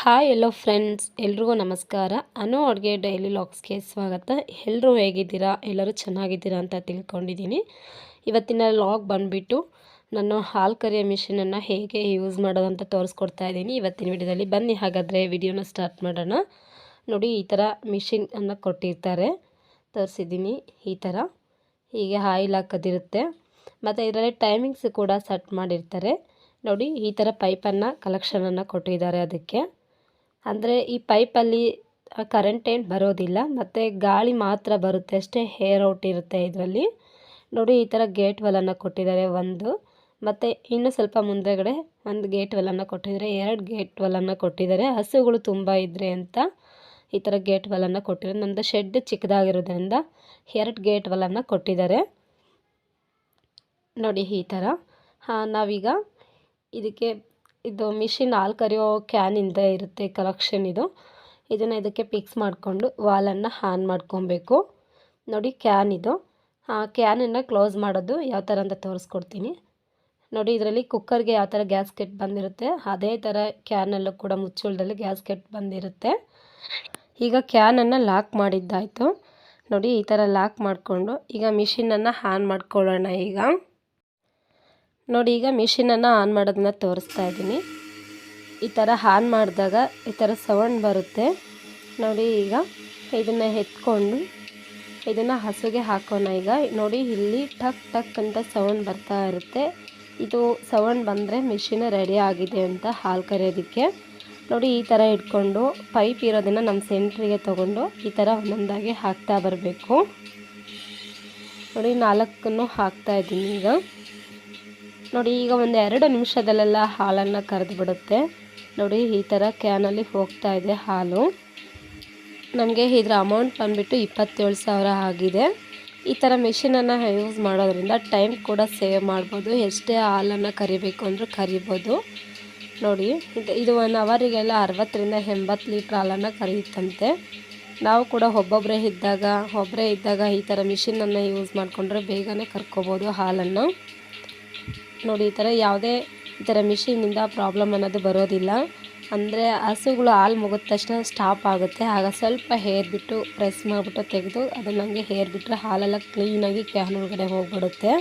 Hi ಎಲ್ಲೋ friends, ಎಲ್ರಿಗೂ ನಮಸ್ಕಾರ. ಅನು ಅಡುಗೆ ಡೈಲಿ ಲಾಗ್ಸ್ಗೆ ಸ್ವಾಗತ. ಎಲ್ಲರೂ ಹೇಗಿದ್ದೀರಾ? ಎಲ್ಲರೂ ಚೆನ್ನಾಗಿದ್ದೀರಾ ಅಂತ ತಿಳ್ಕೊಂಡಿದ್ದೀನಿ. ಇವತ್ತಿನ ಲಾಗ್ ಬಂದುಬಿಟ್ಟು ನಾನು ಹಾಲು ಕರಿಯೋ ಮಿಷಿನನ್ನು ಹೇಗೆ ಯೂಸ್ ಮಾಡೋದು ಅಂತ ತೋರಿಸ್ಕೊಡ್ತಾ ಇದ್ದೀನಿ ಇವತ್ತಿನ ವಿಡಿಯೋದಲ್ಲಿ. ಬನ್ನಿ ಹಾಗಾದರೆ ವಿಡಿಯೋನ ಸ್ಟಾರ್ಟ್ ಮಾಡೋಣ. ನೋಡಿ, ಈ ಥರ ಮಿಷಿನನ್ನು ಕೊಟ್ಟಿರ್ತಾರೆ, ತೋರಿಸಿದ್ದೀನಿ. ಈ ಥರ ಹೀಗೆ ಆಯಿಲ್ ಹಾಕೋದಿರುತ್ತೆ ಮತ್ತು ಇದರಲ್ಲಿ ಟೈಮಿಂಗ್ಸ್ ಕೂಡ ಸೆಟ್ ಮಾಡಿರ್ತಾರೆ. ನೋಡಿ, ಈ ಥರ ಪೈಪನ್ನು ಕಲೆಕ್ಷನನ್ನು ಕೊಟ್ಟಿದ್ದಾರೆ. ಅದಕ್ಕೆ ಅಂದರೆ ಈ ಪೈಪಲ್ಲಿ ಕರೆಂಟ್ ಏನು ಬರೋದಿಲ್ಲ ಮತ್ತು ಗಾಳಿ ಮಾತ್ರ ಬರುತ್ತೆ ಅಷ್ಟೇ, ಹೇರ್ ಔಟ್ ಇರುತ್ತೆ ಇದರಲ್ಲಿ. ನೋಡಿ, ಈ ಥರ ಗೇಟ್ ವಾಲನ್ನು ಕೊಟ್ಟಿದ್ದಾರೆ ಒಂದು, ಮತ್ತು ಇನ್ನು ಸ್ವಲ್ಪ ಮುಂದೆಗಡೆ ಒಂದು ಗೇಟ್ ವಾಲನ್ನು ಕೊಟ್ಟಿದ್ದಾರೆ, 2 ಗೇಟ್ ವಾಲನ್ನು ಕೊಟ್ಟಿದ್ದಾರೆ. ಹಸುಗಳು ತುಂಬ ಇದ್ದರೆ ಅಂತ ಈ ಥರ ಗೇಟ್ ವಾಲನ್ನು ಕೊಟ್ಟಿದ್ದಾರೆ. ನಮ್ಮದು ಶೆಡ್ ಚಿಕ್ಕದಾಗಿರೋದ್ರಿಂದ 2 ಗೇಟ್ ವಾಲನ್ನು ಕೊಟ್ಟಿದ್ದಾರೆ. ನೋಡಿ, ಈ ಥರ ನಾವೀಗ ಇದಕ್ಕೆ ಇದು ಮಿಷಿನ್ ಹಾಲು ಕರಿಯೋ ಕ್ಯಾನಿಂದ ಇರುತ್ತೆ ಕಲೆಕ್ಷನ್ ಇದು. ಇದನ್ನು ಇದಕ್ಕೆ ಫಿಕ್ಸ್ ಮಾಡಿಕೊಂಡು ವಾಲನ್ನು ಆನ್ ಮಾಡ್ಕೊಬೇಕು. ನೋಡಿ, ಕ್ಯಾನ್ ಇದು. ಕ್ಯಾನನ್ನು ಕ್ಲೋಸ್ ಮಾಡೋದು ಯಾವ ಥರ ಅಂತ ತೋರಿಸ್ಕೊಡ್ತೀನಿ. ನೋಡಿ, ಇದರಲ್ಲಿ ಕುಕ್ಕರ್ಗೆ ಯಾವ ಥರ ಗ್ಯಾಸ್ಕೆಟ್ ಬಂದಿರುತ್ತೆ ಅದೇ ಥರ ಕ್ಯಾನಲ್ಲೂ ಕೂಡ ಮುಚ್ಚಳದಲ್ಲಿ ಗ್ಯಾಸ್ಕೆಟ್ ಬಂದಿರುತ್ತೆ. ಈಗ ಕ್ಯಾನನ್ನು ಲಾಕ್ ಮಾಡಿದ್ದಾಯಿತು. ನೋಡಿ, ಈ ಥರ ಲಾಕ್ ಮಾಡಿಕೊಂಡು ಈಗ ಮಿಷಿನನ್ನು ಆನ್ ಮಾಡ್ಕೊಳ್ಳೋಣ. ನೋಡಿ, ಈಗ ಮಿಷಿನನ್ನು ಆನ್ ಮಾಡೋದನ್ನ ತೋರಿಸ್ತಾ ಇದ್ದೀನಿ. ಈ ಥರ ಆನ್ ಮಾಡಿದಾಗ ಈ ಥರ ಸೌಂಡ್ ಬರುತ್ತೆ. ನೋಡಿ, ಈಗ ಇದನ್ನು ಎತ್ಕೊಂಡು ಇದನ್ನು ಹಸುಗೆ ಹಾಕೋಣ. ಈಗ ನೋಡಿ, ಇಲ್ಲಿ ಟಕ್ ಟಕ್ ಅಂತ ಸೌಂಡ್ ಬರ್ತಾ ಇರುತ್ತೆ. ಇದು ಸೌಂಡ್ ಬಂದರೆ ಮಿಷಿನ್ ರೆಡಿ ಆಗಿದೆ ಅಂತ ಹಾಲು ಕರಿಯೋದಕ್ಕೆ. ನೋಡಿ, ಈ ಥರ ಇಟ್ಕೊಂಡು ಪೈಪ್ ಇರೋದನ್ನು ನಮ್ಮ ಸೆಂಟ್ರಿಗೆ ತೊಗೊಂಡು ಈ ಥರ ಒಂದೊಂದಾಗಿ ಹಾಕ್ತಾ ಬರಬೇಕು. ನೋಡಿ, 4 ಹಾಕ್ತಾ ಇದ್ದೀನಿ ಈಗ. ನೋಡಿ, ಈಗ ಒಂದು 2 ನಿಮಿಷದಲ್ಲೆಲ್ಲ ಹಾಲನ್ನು ಕರೆದು ಬಿಡುತ್ತೆ. ನೋಡಿ, ಈ ಥರ ಕ್ಯಾನಲ್ಲಿ ಹೋಗ್ತಾ ಇದೆ ಹಾಲು. ನಮಗೆ ಇದರ ಅಮೌಂಟ್ ಬಂದುಬಿಟ್ಟು 27,000 ಆಗಿದೆ. ಈ ಥರ ಮಿಷಿನನ್ನು ಯೂಸ್ ಮಾಡೋದ್ರಿಂದ ಟೈಮ್ ಕೂಡ ಸೇವ್ ಮಾಡ್ಬೋದು. ಎಷ್ಟೇ ಹಾಲನ್ನು ಕರಿಬೇಕು ಅಂದರೂ ಕರಿಬೋದು. ನೋಡಿ, ಇದು 1 ಅವರಿಗೆಲ್ಲ 60ರಿಂದ 80 ಲೀಟ್ರ್ ಹಾಲನ್ನು ಕರಿಯುತ್ತಂತೆ. ನಾವು ಕೂಡ ಒಬ್ಬರೇ ಇದ್ದಾಗ ಈ ಥರ ಮಿಷಿನನ್ನು ಯೂಸ್ ಮಾಡಿಕೊಂಡ್ರೆ ಬೇಗನೆ ಕರ್ಕೋಬೋದು ಹಾಲನ್ನು. ನೋಡಿ, ಈ ಥರ ಯಾವುದೇ ಈ ಥರ ಮಿಷಿನಿಂದ ಪ್ರಾಬ್ಲಮ್ ಅನ್ನೋದು ಬರೋದಿಲ್ಲ. ಅಂದರೆ ಹಸುಗಳು ಹಾಲು ಮುಗಿದ ತಕ್ಷಣ ಸ್ಟಾಪ್ ಆಗುತ್ತೆ. ಆಗ ಸ್ವಲ್ಪ ಹೇರ್ ಬಿಟ್ಟು ಪ್ರೆಸ್ ಮಾಡಿಬಿಟ್ಟು ತೆಗೆದು ಅದನ್ನು ಹಂಗೆ ಹೇರ್ ಬಿಟ್ಟರೆ ಹಾಲೆಲ್ಲ ಕ್ಲೀನಾಗಿ ಕ್ಯಾನ್ ಒಳಗಡೆ ಹೋಗ್ಬಿಡುತ್ತೆ.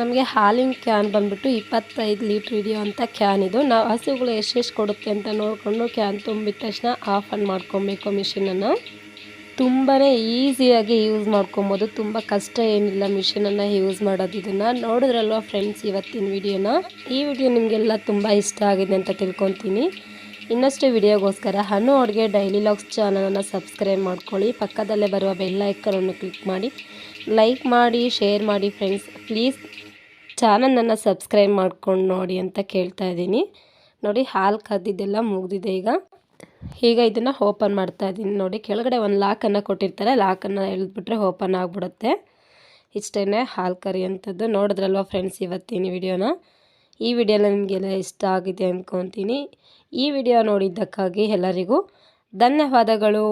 ನಮಗೆ ಹಾಲಿನ ಕ್ಯಾನ್ ಬಂದುಬಿಟ್ಟು 25 ಲೀಟ್ರ್ ಹಿಡಿಯೋವಂಥ ಕ್ಯಾನ್ ಇದು. ನಾವು ಹಸುಗಳು ಎಷ್ಟೆಷ್ಟು ಕೊಡುತ್ತೆ ಅಂತ ನೋಡಿಕೊಂಡು ಕ್ಯಾನ್ ತುಂಬಿದ ತಕ್ಷಣ ಆಫ್ ಆನ್ ಮಾಡ್ಕೊಬೇಕು ಮಿಷಿನನ್ನು. ತುಂಬಾ ಈಸಿಯಾಗಿ ಯೂಸ್ ಮಾಡ್ಕೊಬೋದು, ತುಂಬ ಕಷ್ಟ ಏನಿಲ್ಲ ಮಿಷಿನನ್ನು ಯೂಸ್ ಮಾಡೋದು. ಇದನ್ನು ನೋಡಿದ್ರಲ್ವ ಫ್ರೆಂಡ್ಸ್ ಇವತ್ತಿನ ವಿಡಿಯೋನ. ಈ ವಿಡಿಯೋ ನಿಮಗೆಲ್ಲ ತುಂಬ ಇಷ್ಟ ಆಗಿದೆ ಅಂತ ತಿಳ್ಕೊತೀನಿ. ಇನ್ನಷ್ಟು ವಿಡಿಯೋಗೋಸ್ಕರ ಅನು ಅಡುಗೆ ಡೈಲಿ ಲಾಗ್ಸ್ ಚಾನಲನ್ನು ಸಬ್ಸ್ಕ್ರೈಬ್ ಮಾಡ್ಕೊಳ್ಳಿ. ಪಕ್ಕದಲ್ಲೇ ಬರುವ ಬೆಲ್ ಐಕಾನನ್ನು ಕ್ಲಿಕ್ ಮಾಡಿ, ಲೈಕ್ ಮಾಡಿ, ಶೇರ್ ಮಾಡಿ ಫ್ರೆಂಡ್ಸ್. ಪ್ಲೀಸ್ ಚಾನಲನ್ನು ಸಬ್ಸ್ಕ್ರೈಬ್ ಮಾಡ್ಕೊಂಡು ನೋಡಿ ಅಂತ ಕೇಳ್ತಾ ಇದ್ದೀನಿ. ನೋಡಿ, ಹಾಲು ಕದ್ದಿದ್ದೆಲ್ಲ ಮುಗಿದಿದೆ. ಈಗ ಇದನ್ನು ಓಪನ್ ಮಾಡ್ತಾ ಇದ್ದೀನಿ. ನೋಡಿ, ಕೆಳಗಡೆ ಒಂದು ಲಾಕನ್ನು ಕೊಟ್ಟಿರ್ತಾರೆ, ಲಾಕನ್ನು ಎಳೆದ್ಬಿಟ್ರೆ ಓಪನ್ ಆಗಿಬಿಡುತ್ತೆ. ಇಷ್ಟೇ ಹಾಲು ಕರಿಯೋಂಥದ್ದು. ನೋಡಿದ್ರಲ್ವ ಫ್ರೆಂಡ್ಸ್ ಇವತ್ತಿನ ವಿಡಿಯೋನ. ಈ ವಿಡಿಯೋನ ನಿಮಗೆಲ್ಲ ಇಷ್ಟ ಆಗಿದೆ ಅಂದ್ಕೊತೀನಿ. ಈ ವಿಡಿಯೋ ನೋಡಿದ್ದಕ್ಕಾಗಿ ಎಲ್ಲರಿಗೂ ಧನ್ಯವಾದಗಳು.